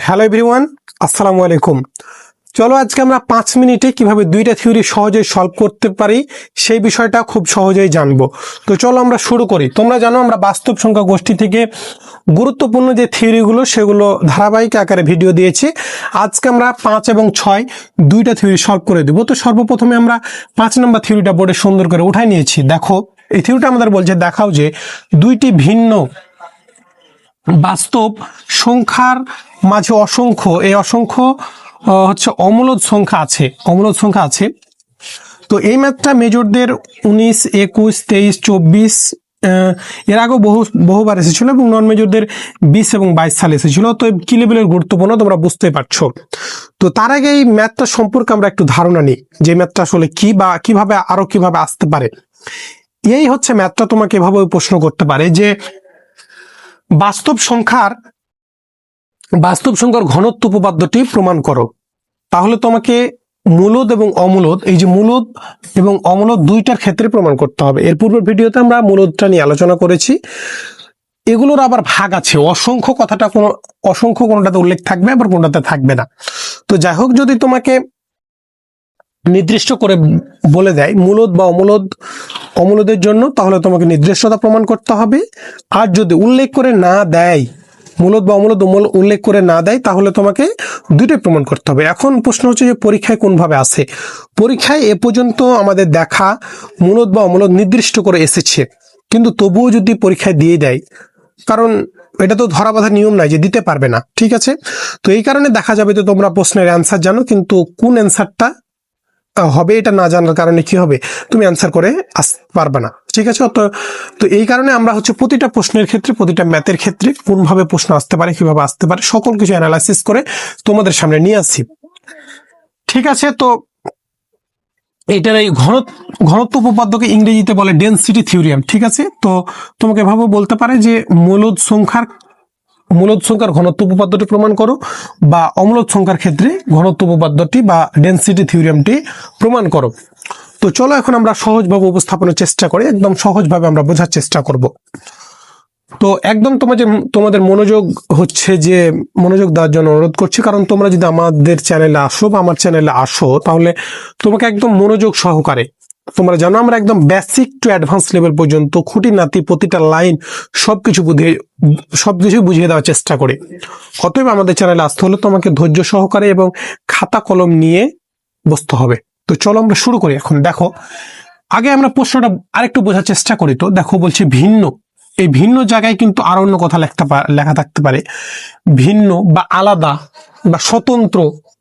Hello everyone, আসসালামু আলাইকুম। চলো আজকে আমরা 5 মিনিটে কিভাবে দুইটা থিওরি সহজেই সলভ করতে পারি সেই বিষয়টা খুব সহজেই জানবো। তো চলো আমরা শুরু করি। তোমরা জানো আমরা বাস্তব সংখ্যা গোষ্ঠী থেকে গুরুত্বপূর্ণ যে থিওরিগুলো সেগুলো ধারাবাহিক আকারে ভিডিও দিয়েছি। আজকে আমরা 5 এবং 6 দুইটা থিওরি সলভ করে দেবো। তো সর্বপ্রথমে আমরা 5 নম্বর থিওরিটা বোর্ডে সুন্দর করে উঠাই নিয়েছি। দেখো এই থিওরিটা আমাদের বলছে দেখাও যে দুইটি ভিন্ন বাস্তব সংখ্যার মাঝে অসংখ্য অসংখ্য হচ্ছে অমূলদ সংখ্যা আছে। তো এই ম্যাথটা মেজরদের 19, 21, 23, 24 এর আগেও বহুবার এসেছিল এবং নন মেজরদের 20 এবং 22 সালে এসেছিল। তো কি লেভেলের গুরুত্বপূর্ণ তোমরা বুঝতে পারছো। তো তার আগে এই ম্যাথটা সম্পর্কে আমরা একটু ধারণা নিই যে ম্যাথটা আসলে কি বা কিভাবে আসতে পারে। এই হচ্ছে ম্যাথটা তোমাকে এভাবে প্রশ্ন করতে পারে যে বাস্তব সংখ্যার ঘনত্ব উপপাদ্যটি প্রমাণ করো। তাহলে তোমাকে মূলদ এবং অমূলদ, এই যে মূলদ এবং অমূলদ দুইটার ক্ষেত্রে প্রমাণ করতে হবে। এর পূর্বের ভিডিওতে আমরা মূলদটা নিয়ে আলোচনা করেছি। এগুলোর আবার ভাগ আছে, অসংখ্য কোনটাতে উল্লেখ থাকবে আবার কোনটাতে থাকবে না। তো যাই হোক, যদি তোমাকে নির্দিষ্ট করে বলে দেয় মূলদ বা অমূলদের জন্য, তাহলে তোমাকে নির্দিষ্টতা প্রমাণ করতে হবে। আর যদি উল্লেখ করে না দেয়, মূলদ বা অমূলদ উল্লেখ করে না দেয়, তাহলে তোমাকে দুইটাই প্রমাণ করতে হবে। এখন প্রশ্ন হচ্ছে যে পরীক্ষায় কোনভাবে আসে। পরীক্ষায় এ পর্যন্ত আমাদের দেখা মূলদ বা অমূলদ নির্দিষ্ট করে এসেছে, কিন্তু তবুও যদি পরীক্ষায় দিয়ে দেয়, কারণ এটা তো ধরা বাঁধা নিয়ম নাই যে দিতে পারবে না, ঠিক আছে। তো এই কারণে দেখা যাবে যে তোমরা প্রশ্নের অ্যান্সার জানো, কিন্তু কোন অ্যান্সারটা হবে এটা না জানার কারণে কি হবে, তুমি অ্যান্সার করে আসতে পারবে না, ঠিক আছে। তো এই কারণে আমরা হচ্ছে প্রতিটা প্রশ্নের ক্ষেত্রে, প্রতিটা ম্যাথের ক্ষেত্রে কোনভাবে প্রশ্ন আসতে পারে, কিভাবে আসতে পারে, সকল কিছু অ্যানালাইসিস করে তোমাদের সামনে নিয়ে আসি, ঠিক আছে। তো এটার এই ঘনত্ব উপপাদ্যকে ইংরেজিতে বলে ডেনসিটি থিওরিয়াম, ঠিক আছে। তো তোমাকে এভাবে বলতে পারে যে মূলদ সংখ্যার ঘনত্ব উপপাদ্যটি প্রমাণ করো, বা অমূলদ সংখ্যার ক্ষেত্রে ঘনত্ব উপপাদ্যটি বা ডেনসিটি থিওরিয়ামটি প্রমাণ করো। তো চলো এখন আমরা সহজভাবে উপস্থাপনের চেষ্টা করি, একদম সহজভাবে আমরা বোঝার চেষ্টা করব। তো একদম তোমাদের মনোযোগ দেওয়ার জন্য অনুরোধ করছি, কারণ তোমরা যদি আমাদের চ্যানেলে আসো বা আমার চ্যানেলে আসো, তাহলে তোমাকে একদম মনোযোগ সহকারে, তোমরা জানো আমরা একদম বেসিক টু অ্যাডভান্স লেভেল পর্যন্ত খুঁটিনাটি প্রতিটা লাইন সবকিছু বুঝিয়ে দেওয়ার চেষ্টা করি। অতএব আমাদের চ্যানেলে আসতে হলে তোমাকে ধৈর্য সহকারে এবং খাতা কলম নিয়ে বসতে হবে। তো চলো আমরা শুরু করি। এখন দেখো, আগে আমরা প্রশ্নটা আরেকটু বোঝার চেষ্টা করি। তো দেখো বলছে ভিন্ন, এই ভিন্ন জায়গায় কিন্তু আর অন্য কথা লেখা থাকতে পারে। ভিন্ন বা আলাদা বা স্বতন্ত্র,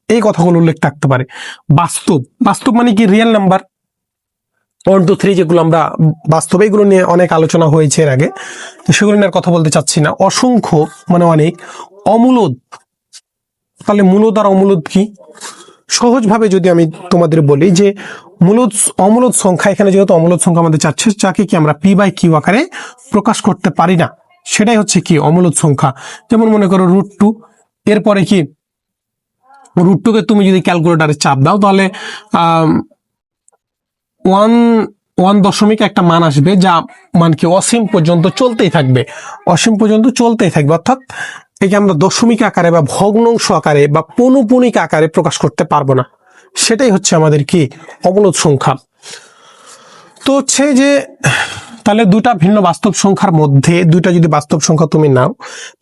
এই কথাগুলো উল্লেখ থাকতে পারে। বাস্তব মানে কি রিয়েল নাম্বার 1, 2, 3 যেগুলো আমরা বাস্তবে, এগুলো নিয়ে অনেক আলোচনা হয়েছে এর আগে, তো সেগুলো নিয়ে আর কথা বলতে চাচ্ছি না। অসংখ্য মানে অনেক। অমূলদ, তাহলে মূলদ আর অমূলদ কি? সহজভাবে যদি আমি তোমাদের বলি যে অমূলদ সংখ্যা, এখানে যেহেতু অমূলদ সংখ্যা আমাদের চাচ্ছে, যাকে কি আমরা p/q আকারে প্রকাশ করতে পারি না, সেটাই হচ্ছে কি অমূলদ সংখ্যা। যেমন মনে করো √2, এরপরে কি √2 তুমি যদি ক্যালকুলেটারে চাপ দাও, তাহলে 1 দশমিক একটা মান আসবে, যা মানকে অসীম পর্যন্ত চলতেই থাকবে, অর্থাৎ একে আমরা দশমিক আকারে বা ভগ্নাংশ আকারে বা পৌনঃপুনিক আকারে প্রকাশ করতে পারবো না। সেটাই হচ্ছে আমাদের কি অমূলদ সংখ্যা। তো হচ্ছে যে তাহলে দুটা ভিন্ন বাস্তব সংখ্যার মধ্যে, দুইটা যদি বাস্তব সংখ্যা তুমি নাও,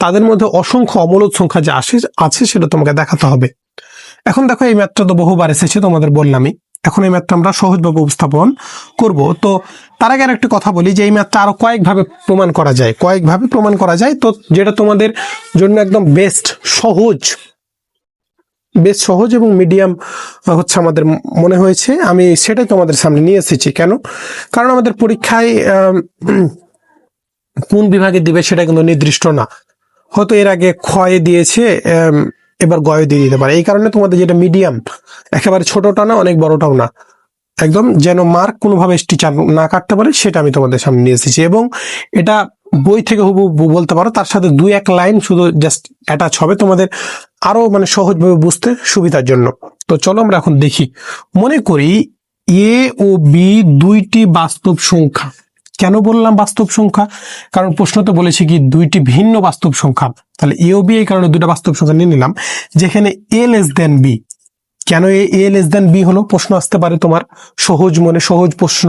তাদের মধ্যে অসংখ্য অমূলদ সংখ্যা যে আছে সেটা তোমাকে দেখাতে হবে। এখন দেখো এই ম্যাথটা তো বহুবার এসেছে, তোমাদের বললামই। এখন এই ম্যাথটা আমরা সহজভাবে উপস্থাপন করব। তো তার আগে আরেকটা কথা বলি যে এই ম্যাথটা আরো কয়েকভাবে প্রমাণ করা যায়। তো যেটা তোমাদের জন্য একদম বেস্ট সহজ এবং মিডিয়াম হচ্ছে আমাদের মনে হয়েছে, আমি সেটাই তোমাদের সামনে নিয়ে এসেছি। কেন? কারণ আমাদের পরীক্ষায় কোন বিভাগে দিবে সেটা কিন্তু নির্দিষ্ট না। হয়তো এর আগে ক্ষয়ে দিয়েছে, এবার গয়ে দিয়ে দিতে পারে। এই কারণে তোমাদের যেটা মিডিয়াম, একেবারে ছোটটা না, অনেক বড়টাও না, একদম যেন মার্ক কোনোভাবে টিচার না কাটতে পারে, সেটা আমি তোমাদের সামনে নিয়ে এসেছি। এবং এটা বই থেকে হুবহু বলতে পারো, তার সাথে 2-1 লাইন শুধু জাস্ট অ্যাটাচ হবে তোমাদের আরো মানে সহজভাবে বুঝতে সুবিধার জন্য। তো চলো আমরা এখন দেখি। মনে করি a ও b দুইটি বাস্তব সংখ্যা, কেন বললাম বাস্তব সংখ্যা? কারণ প্রশ্নতে বলেছে কি দুইটি ভিন্ন বাস্তব সংখ্যা, তাহলে এ ও বি এই কারণে দুইটা বাস্তব সংখ্যা নিয়ে নিলাম। যেখানে এ লেস দেন বি, কেন এ লেস দেন বি হলো? প্রশ্ন আসতে পারে তোমার সহজ মনে, সহজ প্রশ্ন।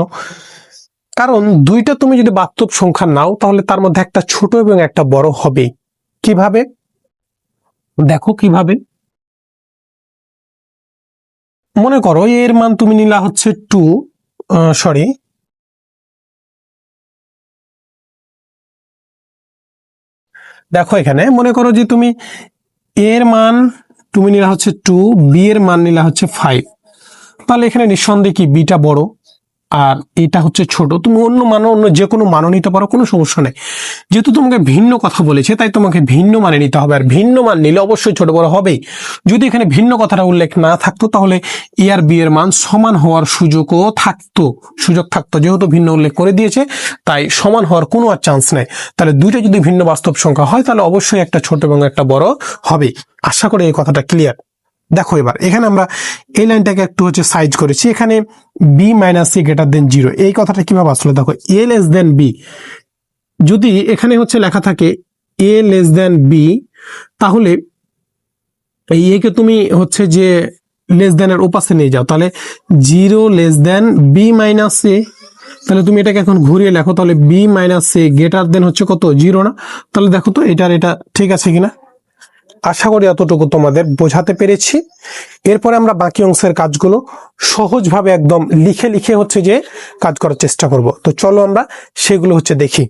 কারণ দুইটা তুমি যদি বাস্তব সংখ্যা নাও তাহলে তার মধ্যে একটা ছোট এবং একটা বড় হবে। কিভাবে? দেখো কিভাবে। মনে করো এর মান তুমি নিলা হচ্ছে 2, সরি দেখো এখানে মনে করো যে তুমি এর মান তুমি নিলা হচ্ছে 2, বি এর মান নিলা হচ্ছে 5, তাহলে এখানে নিঃসন্দেহে কি বিটা বড় আর এটা হচ্ছে ছোট। তুমি অন্য যে কোনো মানও নিতে পারো, কোনো সমস্যা নেই। যেহেতু তোমাকে ভিন্ন কথা বলেছে তাই তোমাকে ভিন্ন মানে নিতে হবে, আর ভিন্ন মান নিলে অবশ্যই ছোট বড় হবেই। যদি এখানে ভিন্ন কথাটা উল্লেখ না থাকতো তাহলে এ আর বি এর মান সমান হওয়ার সুযোগ থাকতো। যেহেতু ভিন্ন উল্লেখ করে দিয়েছে তাই সমান হওয়ার কোনো আর চান্স নেই। তাহলে দুইটা যদি ভিন্ন বাস্তব সংখ্যা হয় তাহলে অবশ্যই একটা ছোট এবং একটা বড় হবে। আশা করি এই কথাটা ক্লিয়ার। দেখো এবার এখানে আমরা এই লাইনটাকে একটু হচ্ছে সাইজ করেছি। এখানে B minus C greater than 0, এই কথাটা কিভাবে আসলে দেখো এ লেস দেন বি, যদি এখানে হচ্ছে লেখা থাকে এ লেস দেন বি, তাহলে এই এ কে তুমি হচ্ছে যে লেস দেন এর ওপাশে নিয়ে যাও, তাহলে 0 লেস দেন বি মাইনাস এ, তাহলে তুমি এটাকে এখন ঘুরিয়ে লেখো, তাহলে B minus A greater than হচ্ছে কত 0 না? তাহলে দেখো তো এটা ঠিক আছে কিনা। আশা করি এতটুকু তোমাদের বোঝাতে পেরেছি। এরপরে আমরা বাকি অংশের কাজগুলো সহজভাবে একদম লিখে হচ্ছে যে কাজ করার চেষ্টা করব। তো চলো আমরা সেগুলো হচ্ছে দেখি।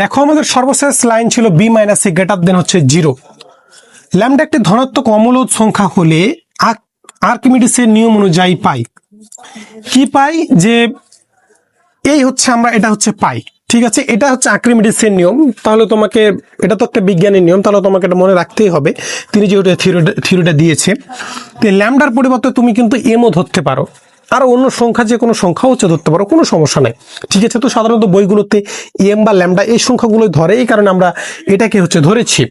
দেখো আমাদের সর্বশেষ লাইন ছিল B minus C greater than হচ্ছে 0। ল্যামডা একটি ধনাত্মক অমূলদ সংখ্যা হলে আর্কিমিডিসের নিয়ম অনুযায়ী পাই কি পাই, যে এই হচ্ছে আমরা এটা হচ্ছে পাই। ঠিক আছে, এটা হচ্ছে আর্কিমিডিসের নিয়ম। তাহলে তোমাকে এটা তো একটা বিজ্ঞানের নিয়ম, তাহলে তোমাকে এটা মনে রাখতেই হবে। তিনি যেহেতু থিওরিটা দিয়েছে, তো ল্যামডার পরিবর্তে তুমি কিন্তু এমও ধরতে পারো, আর অন্য সংখ্যা যে কোনো সংখ্যা হচ্ছে ধরতে পারো, কোনো সমস্যা নেই। ঠিক আছে, তো সাধারণত বইগুলোতে এম বা ল্যামডা এই সংখ্যাগুলোই ধরে, এই কারণে আমরা এটাকে হচ্ছে ধরেছি।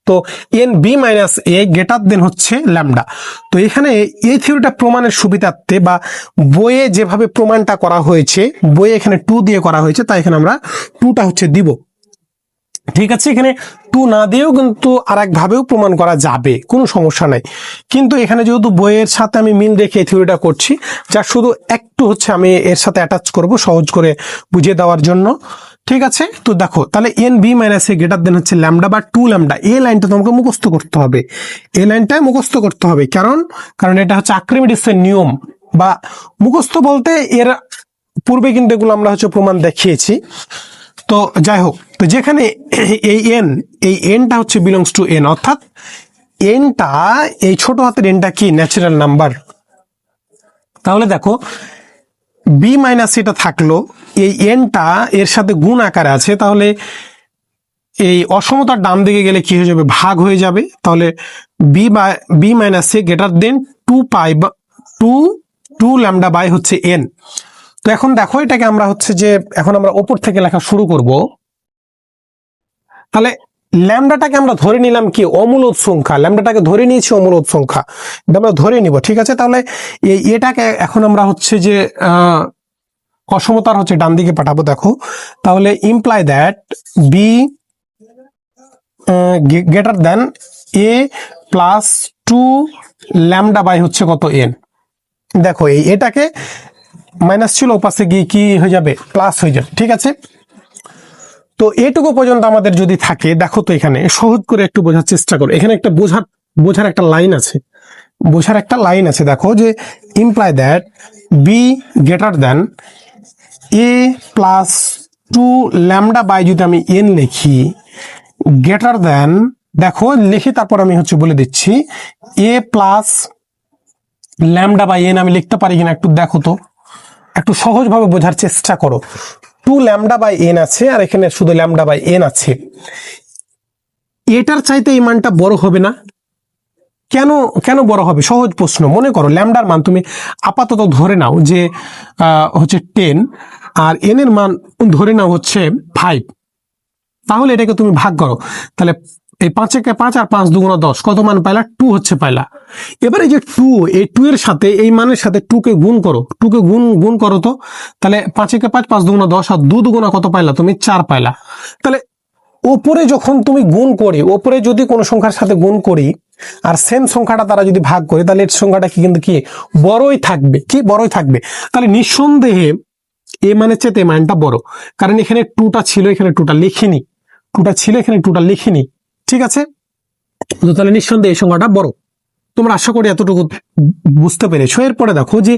তো N B minus A greater than হচ্ছে ল্যামডা। তো এখানে এই থিওরিটা প্রমাণের সুবিধার্থে বা বইয়ে যেভাবে প্রমাণটা করা হয়েছে, বইয়ে এখানে 2 দিয়ে করা হয়েছে, তাই এখানে আমরা 2টা হচ্ছে দিব। ঠিক আছে, এখানে 2 না দিয়েও কিন্তু আর একভাবেও প্রমাণ করা যাবে, কোনো সমস্যা নাই। কিন্তু এখানে যেহেতু বইয়ের সাথে আমি মিল রেখে এই থিওরিটা করছি, যা শুধু একটু হচ্ছে আমি এর সাথে অ্যাটাচ করব সহজ করে বুঝিয়ে দেওয়ার জন্য। ঠিক আছে, তো দেখো তাহলে N B minus A greater than হচ্ছে ল্যামডা বা 2 ল্যামডা, এই লাইনটা তোমাকে মুখস্থ করতে হবে। এই লাইনটা মুখস্থ করতে হবে, কারণ এটা হচ্ছে আর্কিমিডিসের নিয়ম, বা মুখস্থ বলতে এর পূর্বে কিন্তু এগুলো আমরা হচ্ছে প্রমাণ দেখিয়েছি। তো যাই হোক, তো যেখানে এই এনটা হচ্ছে বিলংস টু এন, অর্থাৎ এনটা এই ছোট হাতের এনটা কি ন্যাচারাল নাম্বার। তাহলে দেখো বি মাইনাস এটা থাকলো, এই এনটা এর সাথে গুণ আকারে আছে, তাহলে এই অসমতার ডান দিকে গেলে কি হয়ে যাবে, ভাগ হয়ে যাবে। তাহলে B minus A greater than 2 lambda by হচ্ছে এন। তো এখন দেখো এটাকে আমরা হচ্ছে যে এখন আমরা ওপর থেকে লেখা শুরু করব। তাহলে ল্যামডাটাকে আমরা ধরে নিলাম কি অমূলদ সংখ্যা, ল্যামডাটাকে ধরে নিয়েছি অমূলদ সংখ্যা, এটা আমরা ধরে নিব। ঠিক আছে, তাহলে এটাকে এখন আমরা হচ্ছে যে অসমতার হচ্ছে ডান দিকে পাঠাবো। দেখো তাহলে imply that B greater than A plus 2 lambda by হচ্ছে কত এন। দেখো এটাকে মাইনাস ছিল, ওপাশে গিয়ে কি হয়ে যাবে, প্লাস হয়ে যাবে। ঠিক আছে, তো এটুকু পর্যন্ত আমাদের যদি থাকে, দেখো তো এখানে সহজ করে একটু বোঝার চেষ্টা করো। এখানে একটা বোঝার একটা লাইন আছে, দেখো যে imply that B greater than A plus 2 lambda by, যদি আমি এন লিখি গ্রেটার দেন, দেখো লিখি তারপর আমি হচ্ছে বলে দিচ্ছি, এ প্লাস ল্যামডা বাই এন আমি লিখতে পারি কিনা একটু দেখো তো, একটু সহজভাবে বোঝার চেষ্টা করো। 2 ল্যামডা বাই এন আছে আর এখানে শুধু ল্যামডা বাই এন আছে, এটার চাইতে এই মানটা বড় হবে না? কেন বড় হবে? সহজ প্রশ্ন। মনে করো ল্যামডার মান তুমি আপাতত ধরে নাও যে হচ্ছে 10, আর এন এর মান ধরে নাও হচ্ছে 5, তাহলে এটাকে তুমি ভাগ করো, তাহলে এই 5 একে 5 আর 5 দুগুণা 10, কত মান পাইলা? 2 হচ্ছে পাইলা। এবার এই যে 2, এই 2 এর সাথে এই মানের সাথে 2 কে গুণ করো, 2 কে গুণ করো তো, তাহলে 5 একে 5, 5 দুগুণা 10 আর 2 দুগুণা কত পাইলা তুমি? 4 পাইলা। তাহলে ওপরে যখন তুমি গুণ করি, ওপরে যদি কোনো সংখ্যার সাথে গুণ করি আর সেম সংখ্যাটা তারা যদি ভাগ করে, তাহলে এর সংখ্যাটা কি কিন্তু কি বড়ই থাকবে, কি বড়ই থাকবে। তাহলে নিঃসন্দেহে এ মানের চেয়ে এ মানটা বড়, কারণ এখানে 2টা ছিল, এখানে 2টা লিখিনি, 2টা ছিল, এখানে 2টা লিখিনি, ঠিক আছে। তো তাহলে নিঃসন্দেহে এই সংখ্যাটা বড়। তোমরা আশা করি এতটুকু বুঝতে পেরেছো। এরপরে দেখো যে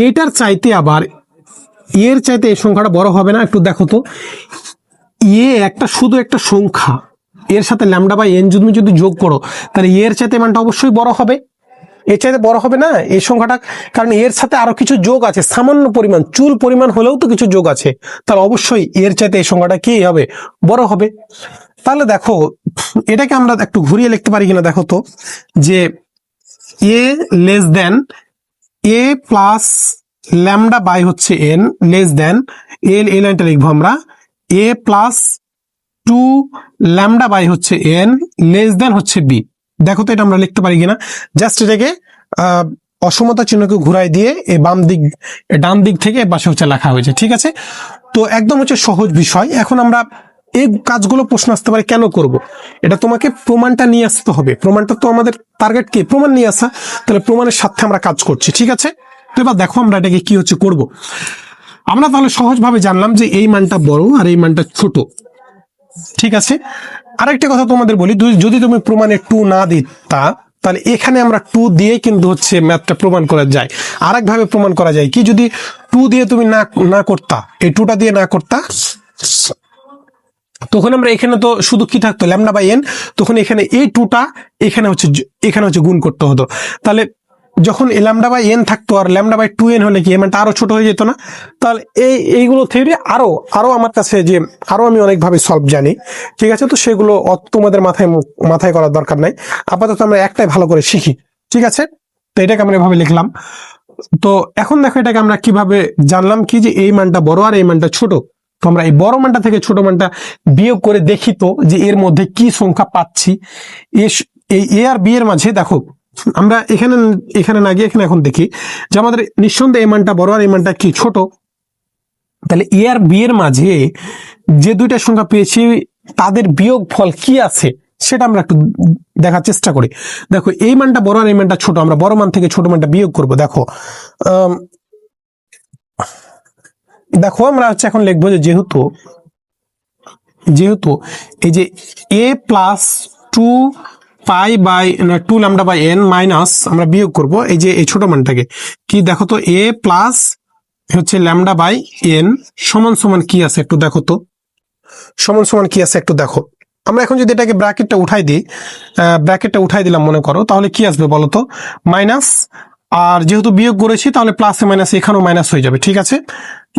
এটার চাইতে আবার এর চাইতে এই সংখ্যাটা বড় হবে না? একটু দেখো তো, একটা শুধু একটা সংখ্যা, এর সাথে ল্যামডা বাই এন যদি যোগ করো, তাহলে এর চাইতে মানটা অবশ্যই বড় হবে। এর চাইতে বড় হবে না এই সংখ্যাটা, কারণ এর সাথে আরো কিছু যোগ আছে, সামান্য পরিমাণ, চুল পরিমাণ হলেও তো কিছু যোগ আছে, তাহলে অবশ্যই এর চাইতে এই সংখ্যাটা কি হবে? বড় হবে। তাহলে দেখো এটাকে আমরা একটু ঘুরিয়ে লিখতে পারি কিনা দেখো তো, যে A less than A plus lambda by হচ্ছে এন লেস দেন, এই লাইনটা লিখবো আমরা, এ প্লাস 2 ল্যামডা বাই হচ্ছে এন লেস দেন হচ্ছে বি। দেখো তো এটা আমরা লিখতে পারি কিনা। জাস্ট এটাকে অসমতা চিহ্নকে ঘুরাই দিয়ে এই ডান দিক থেকে এ পাশে হচ্ছে লেখা হয়েছে, ঠিক আছে। তো একদম হচ্ছে সহজ বিষয়। এখন আমরা এই কাজগুলো প্রশ্ন আসতে পারে কেন করব, এটা তোমাকে প্রমাণটা নিয়ে আসতে হবে। প্রমাণটা তো আমাদের টার্গেট কি? প্রমাণ নিয়ে আসা। তাহলে প্রমাণের সাথে আমরা কাজ করছি, ঠিক আছে। তো এবার দেখো আমরা এটাকে কি হচ্ছে করব। আমরা তাহলে সহজভাবে জানলাম যে এই মানটা বড় আর এই মানটা ছোট, ঠিক আছে। আরেকটা কথা তোমাদের বলি, যদি তুমি প্রমাণে 2 না দিতা, তাহলে এখানে আমরা 2 দিয়ে কিন্তু হচ্ছে ম্যাথটা প্রমাণ করা যায়। আরেকভাবে প্রমাণ করা যায় কি, যদি 2 দিয়ে তুমি না করতা, এই 2টা দিয়ে না করতা, তখন আমরা এখানে তো শুধু কি থাকতো? Lambda by N. তখন এখানে এই 2টা এখানে হচ্ছে গুণ করতে হতো। তাহলে যখন ল্যামডা বাই এন থাকতো আর ল্যামডা বাই 2n হলে কি এমানটা আরো ছোট হয়ে যেত না? তাহলে এইগুলো থিওরি আরো আমার কাছে যে আরো আমি অনেকভাবে সলভ জানি, ঠিক আছে। তো সেগুলো তোমাদের মাথায় করার দরকার নাই। আপাতত আমরা একটাই ভালো করে শিখি, ঠিক আছে। তো এটাকে আমরা এভাবে লিখলাম। তো এখন দেখো এটাকে আমরা কিভাবে জানলাম কি, যে এই মানটা বড় আর এই মানটা ছোট। তো আমরা এই বড় মানটা থেকে ছোট মানটা বিয়োগ করে দেখি তো যে এর মধ্যে কি সংখ্যা পাচ্ছি। এই এ আর বি এর মাঝে দেখো আমরা এখানে না গিয়ে এখানে এখন দেখি যে আমাদের নিঃসন্দেহে এই মানটা বড় আর এই মানটা কি ছোট। তাহলে এ আর বি এর মাঝে যে দুইটা সংখ্যা পেয়েছি তাদের বিয়োগ ফল কি আছে সেটা আমরা একটু দেখার চেষ্টা করি। দেখো এই মানটা বড় আর এই মানটা ছোট, আমরা বড় মান থেকে ছোট মানটা বিয়োগ করব। দেখো আমরা হচ্ছে এখন লিখবো যে যেহেতু এই যে A plus 2 pi by 2 lambda by N minus, আমরা বিয়োগ করব এই যে এই ছোট মানটাকে, কি দেখো তো এ প্লাস হচ্ছে ল্যামডা বাই এন সমান সমান কি আছে একটু দেখো তো, সমান সমান কি আছে একটু দেখো। আমরা এখন যদি এটাকে ব্র্যাকেটটা উঠাই দিলাম মনে করো, তাহলে কি আসবে বলো তো? মাইনাস, আর যেহেতু বিয়োগ করেছি তাহলে প্লাসে মাইনাস এখানেও মাইনাস হয়ে যাবে, ঠিক আছে,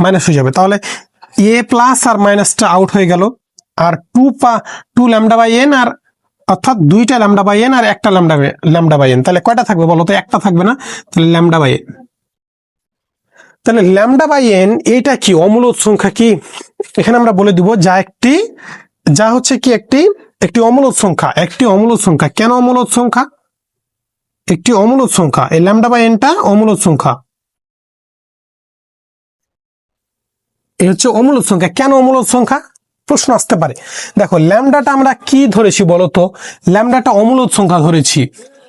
মাইনাস হয়ে যাবে। তাহলে এ প্লাস আর মাইনাসটা আউট হয়ে গেল, আর 2 ল্যামডা বাই এন, আর অর্থাৎ 2টা ল্যামডা বাই এন আর একটা ল্যামডা বাই এন, তাহলে কয়টা থাকবে বলো তো? একটা থাকবে না? তাহলে ল্যামডা বাই এন, তাহলে ল্যামডা বাই এন এটা কি অমূলদ সংখ্যা? কি এখানে আমরা বলে দিব যা হচ্ছে কি একটি অমূলদ সংখ্যা, একটি অমূলদ সংখ্যা। কেন অমূলদ সংখ্যা? একটি অমূলদ সংখ্যা, এই ল্যামডা বাই এনটা অমূলদ সংখ্যা, এই হচ্ছে অমূলদ সংখ্যা। কেন অমূলদ সংখ্যা প্রশ্ন আসতে পারে। দেখো ল্যামডাটা আমরা কি ধরেছি বলতো? ল্যামডাটা অমূলদ সংখ্যা ধরেছি।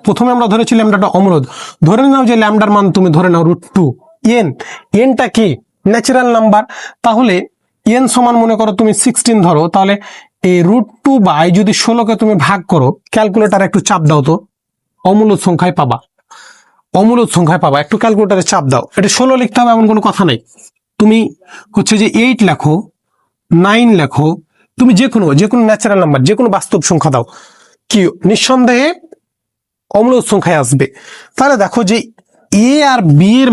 প্রথমে আমরা ধরেছি ল্যামডাটা অমূলদ। ধরে নাও যে ল্যামডার মান তুমি ধরে নাও √2। এনটা কি ন্যাচারাল নাম্বার, তাহলে এন সমান মনে করো তুমি 16 ধরো, তাহলে এই √2 বাই যদি 16কে তুমি ভাগ করো, ক্যালকুলেটার একটু চাপ দাও তো, অমূলদ সংখ্যায় পাবা, অমূলদ সংখ্যায় পাবা। একটু ক্যালকুলেটারে চাপ দাও। এটা 16 লিখতে হবে এমন কোনো কথা নেই। তুমি হচ্ছে যে 8 লেখো, 9 লেখো, তুমি যে কোনো ন্যাচারাল নাম্বার, যে কোনো বাস্তব সংখ্যা দাও, কি নিঃসন্দেহে অমূলদ সংখ্যায় আসবে। তাহলে দেখো যে এ আর বি এর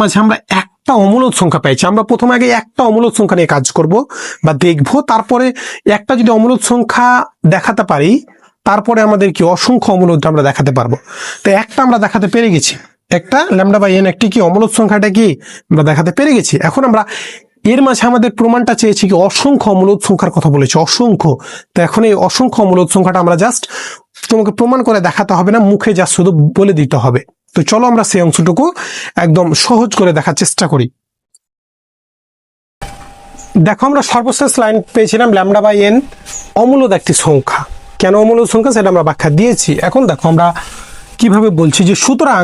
মাঝে আমরা একটা অমূলদ সংখ্যা পেয়েছি। আমরা প্রথমে আগে একটা অমূলদ সংখ্যা নিয়ে কাজ করব বা দেখবো, তারপরে একটা যদি অমূলদ সংখ্যা দেখাতে পারি, তারপরে আমাদের কি অসংখ্য অমূলদ আমরা দেখাতে পারবো। তো একটা আমরা দেখাতে পেরে গেছি, একটা ল্যামডা বাই এন একটি কি অমূলদ সংখ্যাটা কি আমরা দেখাতে পেরে গেছি। এখন আমরা এর মাঝে আমাদের প্রমাণটা চেয়েছি কি অসংখ্য অমূলদ সংখ্যার কথা বলেছে, অসংখ্য। তো এখন এই অসংখ্য অমূলদ সংখ্যাটা আমরা জাস্ট তোমাকে প্রমাণ করে দেখাতে হবে না, মুখে জাস্ট শুধু বলে দিতে হবে। তো চলো আমরা সেই অংশটুকু একদম সহজ করে দেখার চেষ্টা করি। দেখো আমরা সর্বশেষ লাইন পেয়েছিলাম ল্যামডা বাই এন অমূলদ একটি সংখ্যা। কেন অমূলদ সংখ্যা সেটা আমরা ব্যাখ্যা দিয়েছি। এখন দেখো আমরা কিভাবে বলছি যে সুতরাং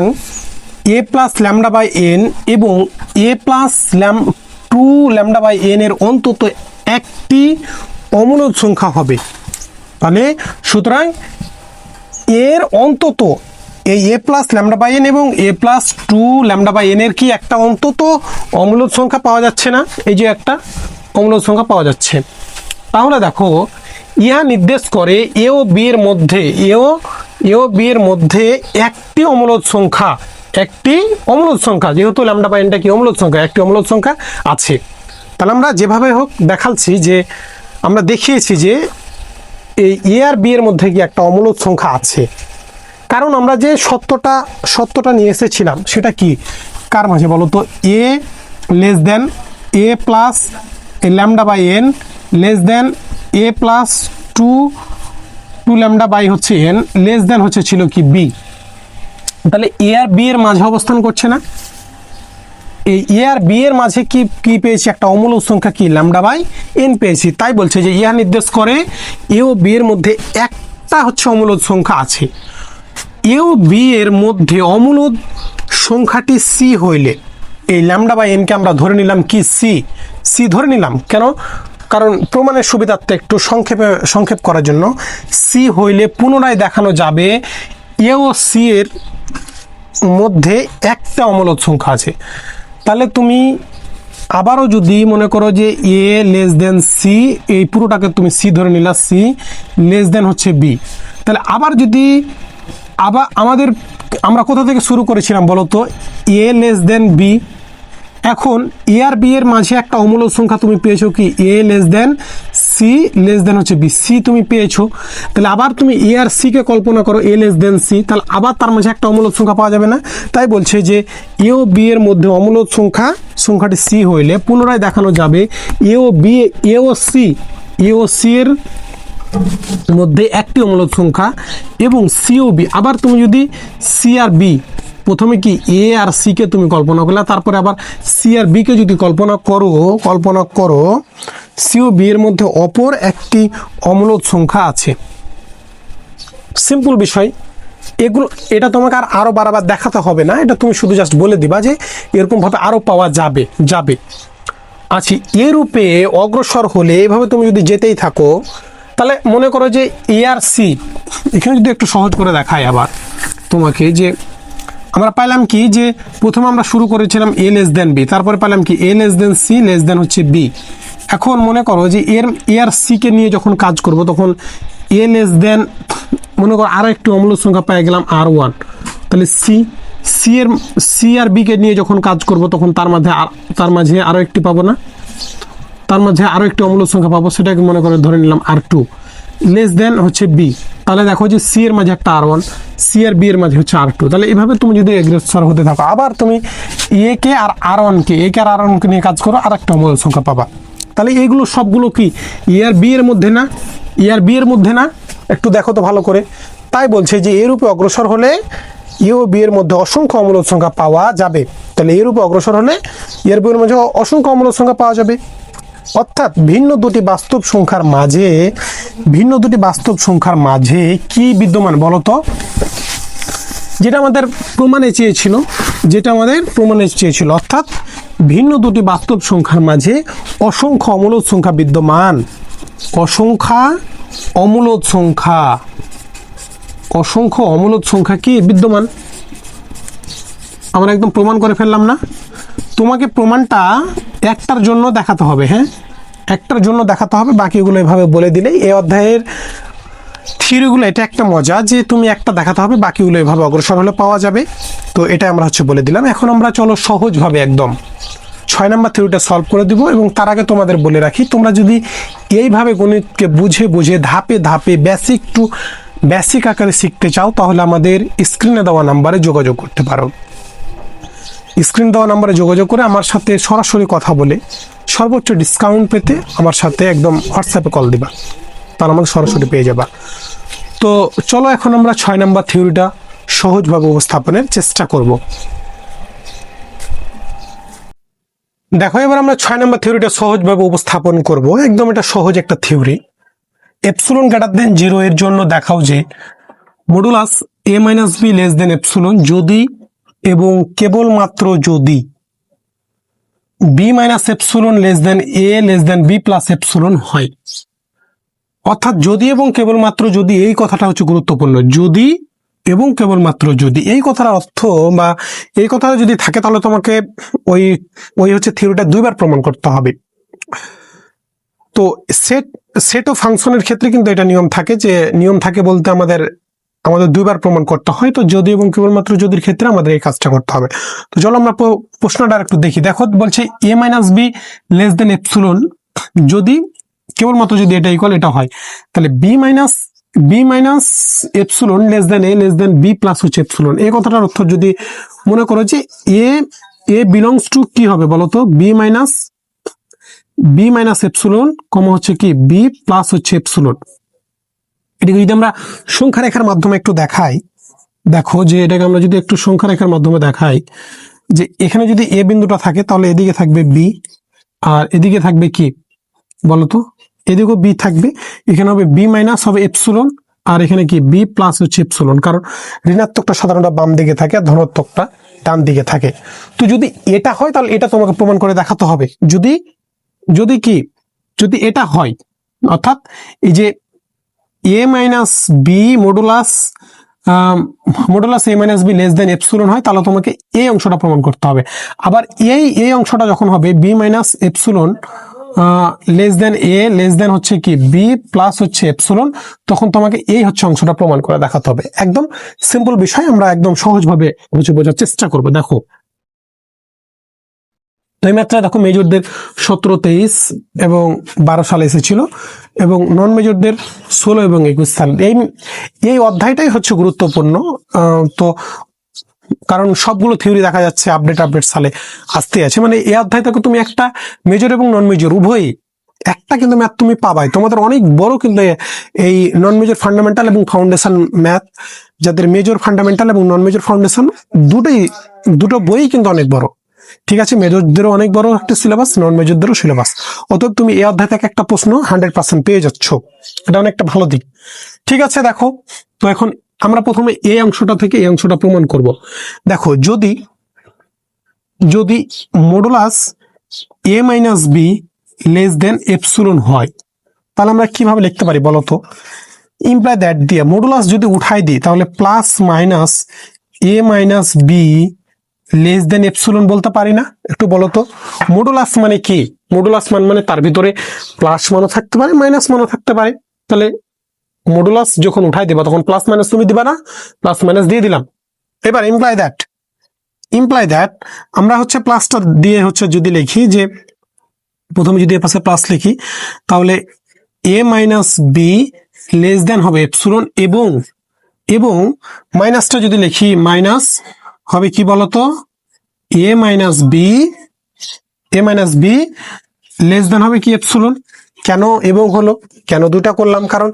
A plus lambda by N এবং A plus two lambda by N এর অন্তত একটি অমূলদ সংখ্যা হবে। তাহলে সুতরাং এর অন্তত এই A plus lambda by N এবং A plus two lambda by N এর কি একটা অন্তত অমূলদ সংখ্যা পাওয়া যাচ্ছে না? এই যে একটা অমূলদ সংখ্যা পাওয়া যাচ্ছে। তাহলে দেখো ইহা নির্দেশ করে এ ও বি এর মধ্যে একটি অমূলদ সংখ্যা, যেহেতু ল্যামডা বাই এনটা কি অমূলদ সংখ্যা, একটি অমূলদ সংখ্যা আছে। তাহলে আমরা যেভাবে হোক দেখাচ্ছি যে আমরা দেখিয়েছি যে এই এ আর বি এর মধ্যে কি একটা অমূলদ সংখ্যা আছে। কারণ আমরা যে সত্যটা নিয়ে এসেছিলাম সেটা কি, কার মাঝে বলো তো? A less than A plus lambda by N less than A plus two lambda by হচ্ছে এন লেস দেন হচ্ছে ছিল কি বি। তাহলে এ আর বি এর মাঝে অবস্থান করছে না? এই এ আর বি এর মাঝে কি পেয়েছি? একটা অমূলদ সংখ্যা কি ল্যামডা বাই এন পেয়েছি। তাই বলছে যে ইহা নির্দেশ করে এ ও বি এর মধ্যে একটা হচ্ছে অমূলদ সংখ্যা আছে। এ ও বি এর মধ্যে অমূলদ সংখ্যাটি সি হইলে, এই ল্যামডা বাই এনকে আমরা ধরে নিলাম কি সি ধরে নিলাম। কেন? কারণ প্রমাণের সুবিধার্থে একটু সংক্ষেপ করার জন্য। সি হইলে পুনরায় দেখানো যাবে এ ও সি এর মধ্যে একটা অমূলদ সংখ্যা আছে। তাহলে তুমি আবারও যদি মনে করো যে এ লেস দেন সি, এই পুরোটাকে তুমি সি ধরে নিলা, সি লেস দেন হচ্ছে বি। তাহলে আবার আমরা কোথা থেকে শুরু করেছিলাম বলো তো? A less than B. এখন এ আর বি এর মাঝে একটা অমূলদ সংখ্যা তুমি পেয়েছো কি A less than C less than হচ্ছে বি, সি তুমি পেয়েছো। তাহলে আবার তুমি এ আর সি কে কল্পনা করো এ লেস দেন সি, তাহলে আবার তার মাঝে একটা অমূলদ সংখ্যা পাওয়া যাবে না? তাই বলছে যে এ ও বি এর মধ্যে অমূলদ সংখ্যাটি সি হইলে পুনরায় দেখানো যাবে এ ও সি এর মধ্যে একটি অমূলদ সংখ্যা এবং সি ও বি। আবার তুমি যদি সি আর বি, প্রথমে কি এ আর সি কে তুমি কল্পনা করলে, তারপরে আবার সি আর বি কে যদি কল্পনা করো সি ও বি এর মধ্যে অপর একটি অমূলদ সংখ্যা আছে। সিম্পল বিষয়। এটা তোমাকে আরো বারবার দেখাতে হবে না, এটা তুমি শুধু জাস্ট বলে দিবা যে এরকম ভাবে আরো পাওয়া যাবে। আচ্ছা, এ রূপে অগ্রসর হলে এভাবে তুমি যদি যেতেই থাকো, তাহলে মনে করো যে এ আর সি, এখানে যদি একটু সহজ করে দেখাই আবার তোমাকে, যে আমরা পাইলাম কি যে প্রথমে আমরা শুরু করেছিলাম এ লেস দেন বি, তারপরে পাইলাম কি A less than C less than হচ্ছে বি। এখন মনে করো যে এ আর সি কে নিয়ে যখন কাজ করব তখন এ লেস দেন, মনে করো আরও একটি অমূলদ সংখ্যা পেয়ে গেলাম R1। তাহলে সি আর বি কে নিয়ে যখন কাজ করব তখন তার মাঝে আরও একটি পাবো না? তার মাঝে আরও একটি অমূলদ সংখ্যা পাবো, সেটাকে মনে করে ধরে নিলাম R2 লেস দেন হচ্ছে বি। তাহলে দেখো যে সি এর মাঝে একটা R1, সি আর বি এর মাঝে হচ্ছে R2। তাহলে এভাবে তুমি যদি অগ্রসর হতে থাকো, আবার তুমি এ কে আর R1 কে নিয়ে কাজ করো, আর একটা অমূলদ সংখ্যা পাবা। তাহলে এইগুলো সবগুলো কি এ আর বি এর মধ্যে না? একটু দেখো তো ভালো করে। তাই বলছে যে এর রূপে অগ্রসর হলে এ ও বি এর মধ্যে অসংখ্য অমূলদ সংখ্যা পাওয়া যাবে। তাহলে এর রূপে অগ্রসর হলে এর বি এর মধ্যে অসংখ্য অমূলদ সংখ্যা পাওয়া যাবে। অর্থাৎ ভিন্ন দুটি বাস্তব সংখ্যার মাঝে কি বিদ্যমান বলতো? যেটা আমাদের প্রমাণে চেয়েছিল, অর্থাৎ ভিন্ন দুটি বাস্তব সংখ্যার মাঝে অসংখ্য অমূলদ সংখ্যা বিদ্যমান। অসংখ্য অমূলদ সংখ্যা কি বিদ্যমান? আমরা একদম প্রমাণ করে ফেললাম না? তোমাকে প্রমাণটা একটার জন্য দেখাতে হবে। হ্যাঁ, একটার জন্য দেখাতে হবে, বাকিগুলো এভাবে বলে দিলেই এই অধ্যায়ের থিওরিগুলো। এটা একটা মজা যে তুমি একটা দেখাতে হবে, বাকিগুলো এভাবে অগ্রসর হলে পাওয়া যাবে। তো এটা আমরা বলে দিলাম। এখন আমরা চলো সহজভাবে একদম 6 নম্বর থিওরিটা সলভ করে দিব। এবং তার আগে তোমাদের বলে রাখি, তোমরা যদি এইভাবে গণিতকে বুঝে ধাপে বেসিক আকারে শিখতে চাও, তাহলে আমাদের স্ক্রিনে দেওয়া নাম্বারে যোগাযোগ করতে পারো। স্ক্রিন দেওয়া নাম্বারে যোগাযোগ করে আমার সাথে সরাসরি কথা বলে সর্বোচ্চ ডিসকাউন্ট পেতে আমার সাথে একদম হোয়াটসঅ্যাপে কল দিবা, তার আমাকে সরাসরি পেয়ে যাবা। তো চলো এখন আমরা 6 নাম্বার থিওরিটা সহজভাবে উপস্থাপনের চেষ্টা করব। দেখো এবার আমরা 6 নাম্বার থিওরিটা সহজভাবে উপস্থাপন করব। একদম এটা সহজ একটা থিওরি। এপসিলন গ্রেটার দেন 0 এর জন্য দেখাও যে modulus a minus B less than epsilon যদি এবং কেবলমাত্র যদি b minus epsilon less than a less than b plus epsilon হয়। অর্থাৎ যদি এবং কেবলমাত্র যদি, এই কথাটা হচ্ছে গুরুত্বপূর্ণ। যদি এবং কেবলমাত্র যদি, এই কথার অর্থ বা এই কথাটা যদি থাকে তাহলে তোমাকে ওই হচ্ছে থিওরিটা দুইবার প্রমাণ করতে হবে। তো সেট ও ফাংশনের ক্ষেত্রে কিন্তু এটা নিয়ম থাকে, যে নিয়ম থাকে বলতে আমাদের দুইবার প্রমাণ করতে হয়। তো যদি এবং কেবলমাত্র যদির ক্ষেত্রে আমাদের এই কাজটা করতে হবে। তো চলো আমরা প্রশ্নটা একটু দেখি। দেখো বলছে a minus B less than epsilon যদি কেবলমাত্র যদি এটা ইকুয়াল এটা হয়, তাহলে B minus epsilon less than A less than B plus হচ্ছে এপসিলন। এই কথাটার অর্থ যদি মনে করো যে এ বিলংস টু কি হবে বলতো, বি মাইনাস এপসিলন কমা হচ্ছে কি বি প্লাস হচ্ছে এপসিলন। এটাকে যদি আমরা সংখ্যা রেখার মাধ্যমে একটু দেখাই, দেখো যে এটাকে আমরা যদি একটু সংখ্যা রেখার মাধ্যমে দেখাই, যে এখানে যদি এ বিন্দুটা থাকে তাহলে এদিকে থাকবে বি, আর এদিকে থাকবে কি বলতো, এদিকেও বি থাকবে। এখানে হবে বি মাইনাস হবে এপসিলন, আর এখানে কি বি প্লাস হচ্ছে এপসিলন, কারণ ঋণাত্মকটা সাধারণত বাম দিকে থাকে আর ধনাত্মকটা ডান দিকে থাকে। তো যদি এটা হয় তাহলে এটা তোমাকে প্রমাণ করে দেখাতে হবে। যদি এটা হয়, অর্থাৎ এই যে a minus B modulus a minus B less than epsilon হয়, তাহলে তোমাকে এই অংশটা প্রমাণ করতে হবে। আবার এই অংশটা যখন হবে B minus epsilon less than A less than হচ্ছে কি বি প্লাস হচ্ছে এপসিলন, তখন তোমাকে এই হচ্ছে অংশটা প্রমাণ করে দেখাতে হবে। একদম সিম্পল বিষয়, আমরা একদম সহজভাবে বোঝার চেষ্টা করব। দেখো এই ম্যাথটা দেখো মেজরদের 17, 23 এবং 12 সালে এসেছিল, এবং নন মেজরদের 16 এবং 21 সাল। এই অধ্যায়টাই হচ্ছে গুরুত্বপূর্ণ। তো কারণ সবগুলো থিওরি দেখা যাচ্ছে আপডেট সালে আসতে আছে, মানে এই অধ্যায় থেকে তুমি একটা মেজর এবং নন মেজর উভয়ই একটা কিন্তু ম্যাথ তুমি পাবাই। তোমাদের অনেক বড় কিন্তু এই নন মেজর ফান্ডামেন্টাল এবং ফাউন্ডেশন ম্যাথ, যাদের মেজর ফান্ডামেন্টাল এবং নন মেজর ফাউন্ডেশন দুটো বই কিন্তু অনেক বড়। ঠিক আছে, মেজরদেরও অনেক বড় একটা সিলেবাস, নন মেজরদেরও সিলেবাস। অতএব তুমি এই অধ্যায় থেকে একটা প্রশ্ন 100% পেয়ে যাচ্ছ, এটা অনেকটা ভালো দিক। ঠিক আছে, দেখো তো এখন আমরা প্রথমে এই অংশটা থেকে এই অংশটা প্রমাণ করব। দেখো যদি modulus a minus B less than epsilon হয়, তাহলে আমরা কিভাবে লিখতে পারি বলতো। ইমপ্লাই দ্যাট দিয়ে মডুলাস যদি উঠাই দিই তাহলে plus minus a minus B less than epsilon বলতে পারি না? একটু বলতো মডুলাস মানে কি? মডুলাস মানে তার ভিতরে প্লাস মানও থাকতে পারে মাইনাস মানও থাকতে পারে। তাহলে মডুলাস যখন উঠাই দিবা তখন প্লাস মাইনাস তুমি দিবা না, প্লাস মাইনাস দিয়ে দিলাম। এবার ইমপ্লাই দ্যাট আমরা হচ্ছে প্লাসটা দিয়ে হচ্ছে যদি লিখি, যে প্রথমে যদি এ পাশে প্লাস লিখি তাহলে a minus B less than হবে এপসিলন, এবং মাইনাসটা যদি লিখি মাইনাস হবে কি বলতো, a minus B less than হবে কি এপসিলন। কেন এবং হলো, কেন দুটা করলাম, কারণ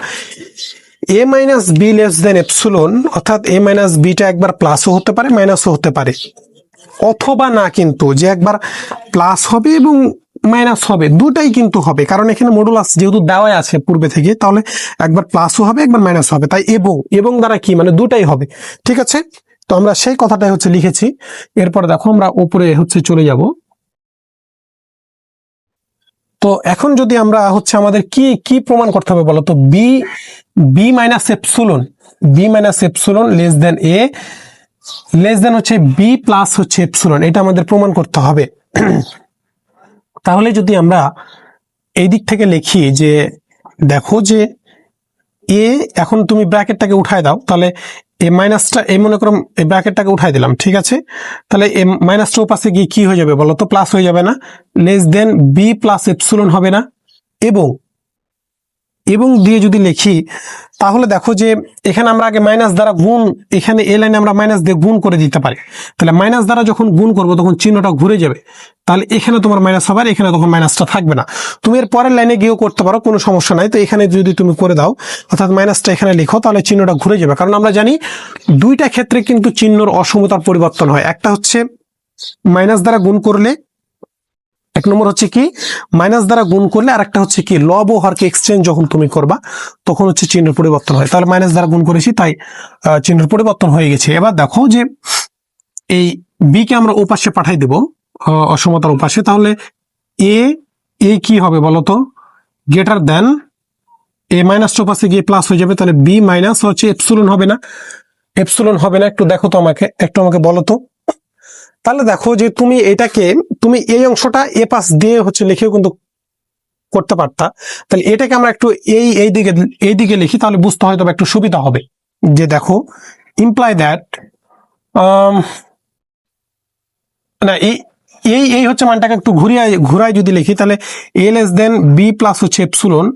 a minus B less than epsilon, অর্থাৎ a মাইনাস বিটা একবার প্লাসও হতে পারে মাইনাসও হতে পারে, অথবা না কিন্তু যে একবার প্লাস হবে এবং মাইনাস হবে, দুটাই কিন্তু হবে। কারণ এখানে মডুলাস যেহেতু দেওয়া আছে পূর্বে থেকে, তাহলে একবার প্লাসও হবে একবার মাইনাস হবে, তাই এবং দ্বারা কি মানে দুটাই হবে। ঠিক আছে, তো আমরা সেই কথাটাই হচ্ছে লিখেছি। এরপরে দেখো আমরা উপরে হচ্ছে চলে যাব। তো এখন যদি আমরা হচ্ছে আমাদের কি প্রমাণ করতে হবে বলো তো, B minus epsilon less than A less than হচ্ছে বি প্লাস হচ্ছে এপসিলন, এটা আমাদের প্রমাণ করতে হবে। তাহলে যদি আমরা এই দিক থেকে লিখি যে দেখো যে এ, এখন তুমি ব্র্যাকেটটাকে উঠায় দাও, তাহলে এ মাইনাসটা এই মনে করো এই ব্র্যাকেটটাকে উঠাই দিলাম। ঠিক আছে, তাহলে এ মাইনাসটা ওপাশে গিয়ে কি হয়ে যাবে বলো তো, প্লাস হয়ে যাবে না? Less than B plus epsilon হবে না? এবং এবং দিয়ে যদি লিখি তাহলে দেখো যে এখানে আমরা আগে মাইনাস দ্বারা গুণ, এখানে এই লাইনে আমরা মাইনাস দিয়ে গুণ করে দিতে পারি। তাহলে মাইনাস দ্বারা যখন গুণ করবো তখন চিহ্নটা ঘুরে যাবে, তাহলে এখানে তোমার মাইনাস হবে আর এখানে তখন মাইনাসটা থাকবে না। তুমি এর পরের লাইনে গিয়েও করতে পারো, কোনো সমস্যা নাই। তো এখানে যদি তুমি করে দাও অর্থাৎ মাইনাসটা এখানে লিখো, তাহলে চিহ্নটা ঘুরে যাবে। কারণ আমরা জানি দুইটা ক্ষেত্রে কিন্তু চিহ্নর অসমতার পরিবর্তন হয়। একটা হচ্ছে মাইনাস দ্বারা গুণ করলে, এক নম্বর হচ্ছে কি মাইনাস দ্বারা গুণ করলে, আর একটা হচ্ছে কি লব ও হরকে এক্সচেঞ্জ যখন তুমি করবা তখন হচ্ছে চিহ্নের পরিবর্তন হয়। তাহলে মাইনাস দ্বারা গুণ করেছি তাই চিহ্নের পরিবর্তন হয়ে গেছে। এবার দেখো যে এই বি কে আমরা ওপাশে পাঠাই দেব, অসমতার ওপাশে। তাহলে এ কি হবে বলতো, গ্রেটার দেন এ মাইনাসটা ওপাশে গিয়ে প্লাস হয়ে যাবে। তাহলে বি মাইনাস হচ্ছে এপসিলন হবে না, এপসিলন হবে না। একটু দেখো তো আমাকে বলো তো। তাহলে দেখো যে তুমি এই অংশটা এ পাশ দিয়ে হচ্ছে লিখেও কিন্তু করতে পারতা। তাহলে এটাকে আমরা একটু এই দিকে লিখি, তাহলে বুঝতে হয়তো একটু সুবিধা হবে। যে দেখো ইমপ্লাই দ্যাট না এই হচ্ছে মানটাকে একটু ঘুরাই যদি লিখি, তাহলে A less than B plus হচ্ছে এপসিলন,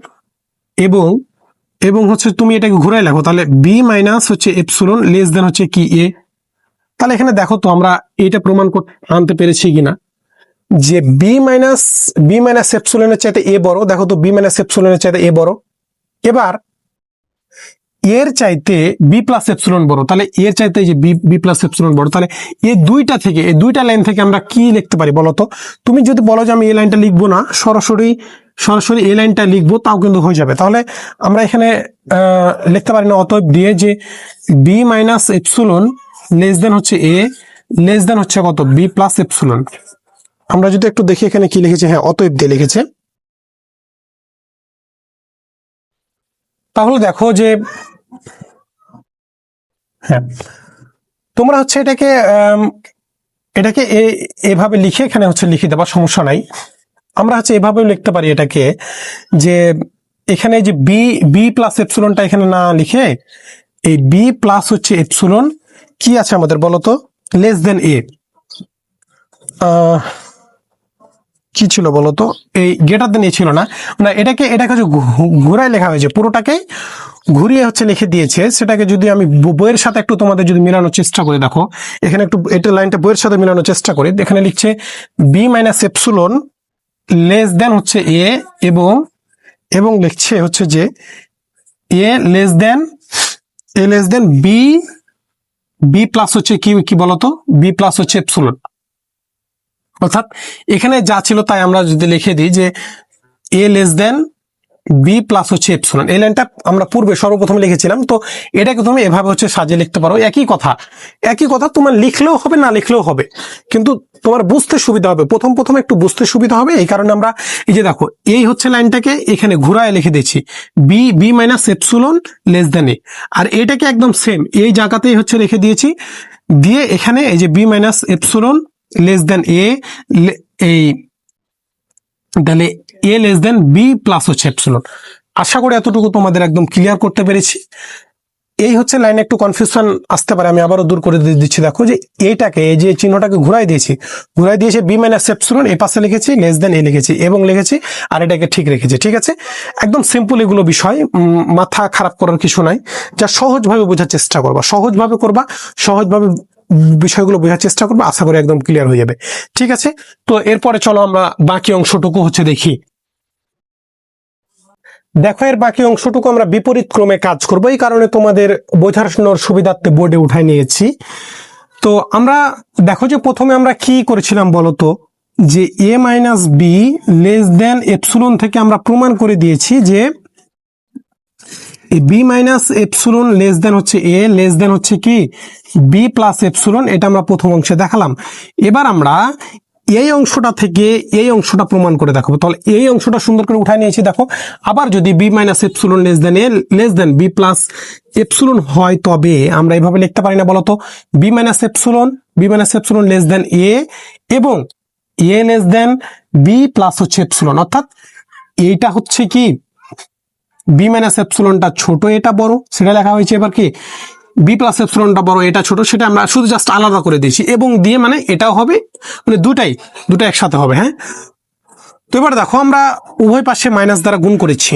এবং হচ্ছে তুমি এটাকে ঘুরাই লেখো, তাহলে বি মাইনাস হচ্ছে এপসিলন লেস দেন হচ্ছে কি এ। তাহলে এখানে দেখো তো আমরা এটা প্রমাণ আনতে পেরেছি কিনা যে বি মাইনাস এপসিলনের চাইতে এ বড়। দেখো তো বি মাইনাস এপসিলনের চাইতে এ বড়। এবার এর চাইতে বি প্লাস এপসিলন বড়, তাহলে এর চাইতে যে বি প্লাস এপসিলন বড়। তাহলে এই দুইটা লাইন থেকে আমরা কি লিখতে পারি বলতো। তুমি যদি বলো যে আমি এই লাইনটা লিখবো না, সরাসরি এই লাইনটা লিখবো, তাও কিন্তু হয়ে যাবে। তাহলে আমরা এখানে লিখতে পারি না, অতএব দিয়ে যে B minus epsilon less than হচ্ছে এ, লেস দেন হচ্ছে কত বি প্লাস এপসিলন। আমরা যদি একটু দেখি এখানে কি লিখেছে, হ্যাঁ অতএব দিয়ে লিখেছে। তাহলে দেখো যে হ্যাঁ তোমরা হচ্ছে এটাকে এভাবে লিখে এখানে হচ্ছে লিখে দেবা, সমস্যা নাই। আমরা হচ্ছে এভাবে লিখতে পারি এটাকে, যে এখানে যে বি প্লাস এপসিলনটা এখানে না লিখে এই বি প্লাস হচ্ছে এপসিলন কি আছে আমাদের বলতো, লেস দেন এ। কি ছিল বলতো, এই গ্রেটার দেন এ ছিল না, এটাকে ঘুরাই লেখা হয়েছে, পুরোটাকে ঘুরিয়ে হচ্ছে লিখে দিয়েছে। সেটাকে যদি আমি বইয়ের সাথে একটু তোমাদের যদি মেলানোর চেষ্টা করি, দেখো এখানে একটু এটা লাইনটা বইয়ের সাথে মেলানোর চেষ্টা করি। এখানে লিখছে B minus epsilon less than হচ্ছে এ, এবং লিখছে হচ্ছে যে A less than B plus হচ্ছে কি বলতো, বি প্লাস হচ্ছে এপসিলন। অর্থাৎ এখানে যা ছিল তাই আমরা যদি লিখে দিই যে A less than B plus হচ্ছে এপসিলন। এই লাইনটা আমরা পূর্বে সর্বপ্রথম লিখেছিলাম, তো এটাকে তুমি এভাবে হচ্ছে সাজিয়ে লিখতে পারো। একই কথা তোমার লিখলেও হবে না লিখলেও হবে, কিন্তু তোমার বুঝতে সুবিধা হবে। প্রথম একটু বুঝতে সুবিধা হবে, এই কারণে আমরা এই যে দেখো এই হচ্ছে লাইনটাকে এখানে ঘুরায় লিখে দিচ্ছি B minus epsilon less than A, আর এটাকে একদম সেম এই জায়গাতেই হচ্ছে রেখে দিয়েছি, দিয়ে এখানে এই যে B minus epsilon less than A, এই তাহলে A less than B plus হচ্ছে এপসিলন। আশা করি এতটুকু তোমাদের একদম ক্লিয়ার করতে পেরেছি। এই হচ্ছে লাইনে একটু কনফিউশন আসতে পারে, আমি আবারও দূর করে দিচ্ছি। দেখো যে এইটাকে এই যে চিহ্নটাকে ঘুরাই দিয়েছে বি মাইনাস এপসিলন, এ পাশে লিখেছি লেস দেন এ লিখেছি এবং লিখেছি, আর এটাকে ঠিক রেখেছি। ঠিক আছে, একদম সিম্পল এগুলো বিষয়, মাথা খারাপ করার কিছু নাই। যা সহজভাবে বোঝার চেষ্টা করবা, সহজভাবে বিষয়গুলো বোঝার চেষ্টা করবো, আশা করি একদম ক্লিয়ার হয়ে যাবে। ঠিক আছে, তো এরপরে চলো আমরা বাকি অংশটুকু হচ্ছে দেখি। দেখো এর বাকি অংশটুকু আমরা বিপরীত ক্রমে কাজ করব, এই কারণে তোমাদের বোঝানোর সুবিধার্থে বোর্ডে উঠাই নিয়েছি। তো আমরা দেখো যে প্রথমে আমরা কি করেছিলাম বলতো, যে A minus B less than epsilon থেকে আমরা প্রমাণ করে দিয়েছি যে B minus epsilon less than হচ্ছে এ, লেস দেন হচ্ছে কি বি প্লাস এপসিলন। এটা আমরা প্রথম অংশে দেখালাম। এবার আমরা এই অংশটা থেকে এই অংশটা প্রমাণ করে দেখাবো। তাহলে এই অংশটা সুন্দর করে উঠায় নিয়েছি। দেখো আবার যদি B minus epsilon less than A less than B plus epsilon হয়, তবে আমরা এইভাবে লিখতে পারি না বলতো, B minus epsilon less than A এবং A less than B plus হচ্ছে এপসিলন। অর্থাৎ এইটা হচ্ছে কি বি মাইনাস এপসিলনটা ছোট, এটা বড়, সেটা লেখা হয়েছে। এবার কি বি প্লাস এপসিলনটা বড়, এটা ছোট, সেটা আমরা শুধু জাস্ট আলাদা করে দিয়েছি এবং দিয়ে মানে এটাও হবে, মানে দুটাই একসাথে হবে। হ্যাঁ, তো এবার দেখো আমরা উভয় পাশে মাইনাস দ্বারা গুণ করেছি।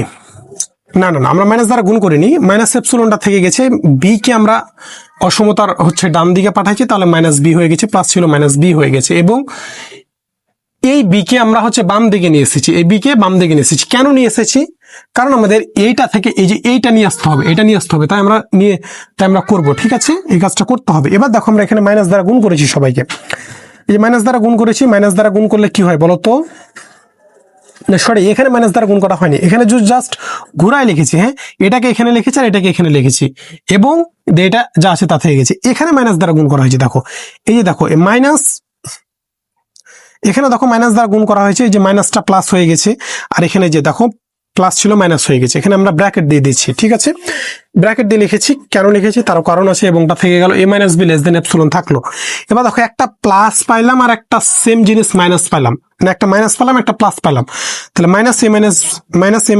না না না, আমরা মাইনাস দ্বারা গুণ করিনি, মাইনাস এপসিলনটা থেকে গেছে, বি কে আমরা অসমতার হচ্ছে ডান দিকে পাঠাইছি, তাহলে মাইনাস বি হয়ে গেছে, প্লাস ছিল মাইনাস বি হয়ে গেছে। এবং এই বি কে আমরা হচ্ছে বাম দিকে নিয়ে এসেছি, এই বি কে বাম দিকে নিয়ে এসেছি। কেন নিয়ে এসেছি? কারণ আমাদের এইটা থেকে এই যে এইটা নিয়ে আসতে হবে, এটা নিয়ে আসতে হবে, তাই আমরা করব। ঠিক আছে, এই কাজটা করতে হবে। এবার দেখো আমরা এখানে মাইনাস দ্বারা গুণ করেছি সবাইকে, এই মাইনাস দ্বারা গুণ করেছি। মাইনাস দ্বারা গুণ করলে কি হয় বলো তো? সরি, এখানে মাইনাস দ্বারা গুণ করা হয়নি, এখানে জাস্ট ঘুরায় লিখেছি। হ্যাঁ, এটাকে এখানে লিখেছি আর এটাকে এখানে লিখেছি, এবং এটা যা আছে তা থেকে গেছে। এখানে মাইনাস দ্বারা গুণ করা হয়েছে, দেখো এই যে দেখো মাইনাস, এখানে দেখো মাইনাস দ্বারা গুণ করা হয়েছে, এই যে মাইনাসটা প্লাস হয়ে গেছে, আর এখানে যে দেখো প্লাস ছিল মাইনাস হয়ে গেছে। এখানে আমরা ব্র্যাকেট দিয়ে দিচ্ছি। ঠিক আছে, ব্র্যাকেট দিয়ে লিখেছি, কেন লিখেছি তারও কারণ আছে, এবংটা থেকে গেল, A minus B less than epsilon থাকলো। এবার দেখো একটা প্লাস পাইলাম আর একটা সেম জিনিস মাইনাস পাইলাম, না একটা মাইনাস পেলাম একটা প্লাস পাইলাম, তাহলে minus A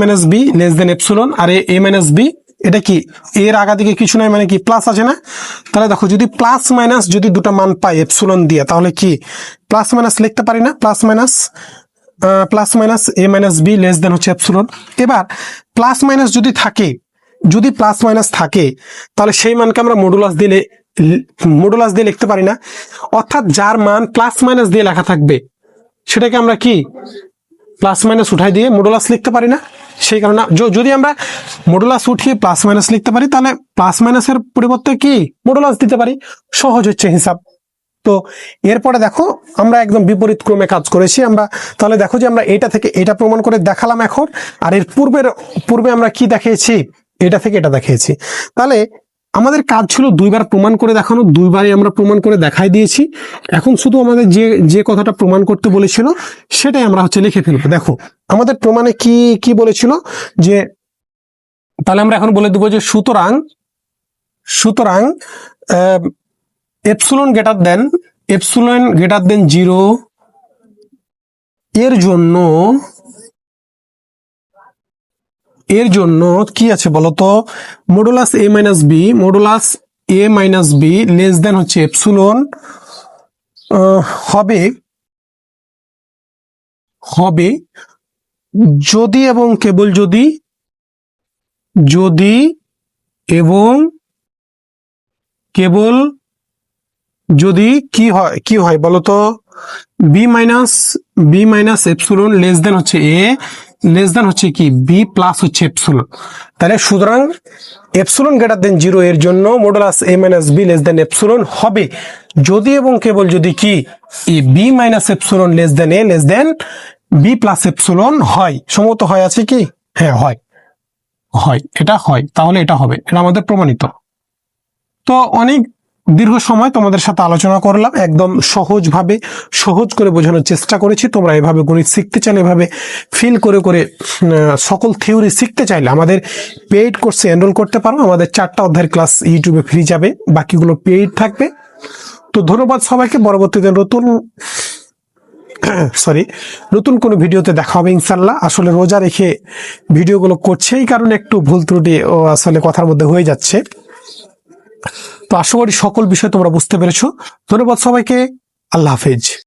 minus B less than epsilon. আর এ মাইনাস বি এটা কি এর আগা দিকে কিছু নাই, মানে কি প্লাস আছে না? তাহলে দেখো যদি প্লাস মাইনাস যদি দুটো মান পাই এপসিলন দিয়ে, তাহলে কি প্লাস মাইনাস লিখতে পারি না? Plus minus A minus B less than হচ্ছে এপসিলন। এবার প্লাস মাইনাস যদি থাকে, যদি প্লাস মাইনাস থাকে, তাহলে সেই মানকে আমরা মডুলাস দিয়ে লিখতে পারি না? অর্থাৎ যার মান প্লাস মাইনাস দিয়ে লেখা থাকবে সেটাকে আমরা কি প্লাস মাইনাস উঠাই দিয়ে মডুলাস লিখতে পারি না? সেই কারণে যদি আমরা মডুলাস উঠিয়ে প্লাস মাইনাস লিখতে পারি, তাহলে প্লাস মাইনাসের পরিবর্তে কি মডুলাস দিতে পারি, সহজ হচ্ছে হিসাব। তো এরপরে দেখো আমরা একদম বিপরীত ক্রমে কাজ করেছি আমরা। তাহলে দেখো যে আমরা এটা থেকে এটা প্রমাণ করে দেখালাম এখন, আর এর পূর্বে আমরা কি দেখিয়েছি? এটা থেকে এটা দেখিয়েছি। তাহলে আমাদের কাজ ছিল দুইবার প্রমাণ করে দেখানো, দুইবারই আমরা প্রমাণ করে দেখাই দিয়েছি। এখন শুধু আমাদের যে কথাটা প্রমাণ করতে বলেছিল সেটাই আমরা হচ্ছে লিখে ফেলবো। দেখো আমাদের প্রমাণে কি বলেছিল, যে তাহলে আমরা এখন বলে দেবো যে সুতরাং এপসিলন গ্রেটার দেন 0 এর জন্য কি আছে বলতো? Modulus A minus B less than হচ্ছে এপসিলন হবে যদি এবং কেবল যদি কি হয় বলতো? B minus epsilon less than হচ্ছে কি বি প্লাস হচ্ছে এপসিলন। তাহলে সুতরাং এপসিলন গ্রেটার দেন 0 এর জন্য modulus A minus B less than epsilon হবে যদি এবং কেবল যদি কি B minus epsilon less than B plus epsilon হয়। সম্ভবত হয় আছে কি? হ্যাঁ হয়, এটা হয়, তাহলে এটা হবে, এটা আমাদের প্রমাণিত। তো অনেক দীর্ঘ সময় তোমাদের সাথে আলোচনা করলাম, একদম সহজ করে বোঝানোর চেষ্টা করেছি। তোমরা এভাবে গণিত শিখতে চাইলে, এভাবে ফিল করে সকল থিওরি শিখতে চাইলে আমাদের পেইড কোর্সে এনরোল করতে পারো। আমাদের 4টা অধ্যায়ের ক্লাস ইউটিউবে ফ্রি যাবে, বাকিগুলো পেইড থাকবে। তো ধন্যবাদ সবাইকে। পরবর্তীতে নতুন কোনো ভিডিওতে দেখা হবে ইনশাল্লাহ। আসলে রোজা রেখে ভিডিওগুলো করছে, এই কারণে একটু ভুল ত্রুটি আসলে কথার মধ্যে হয়ে যাচ্ছে। তো আশা করি সকল বিষয় তোমরা বুঝতে পেরেছো। ধন্যবাদ সবাইকে, আল্লাহ হাফেজ।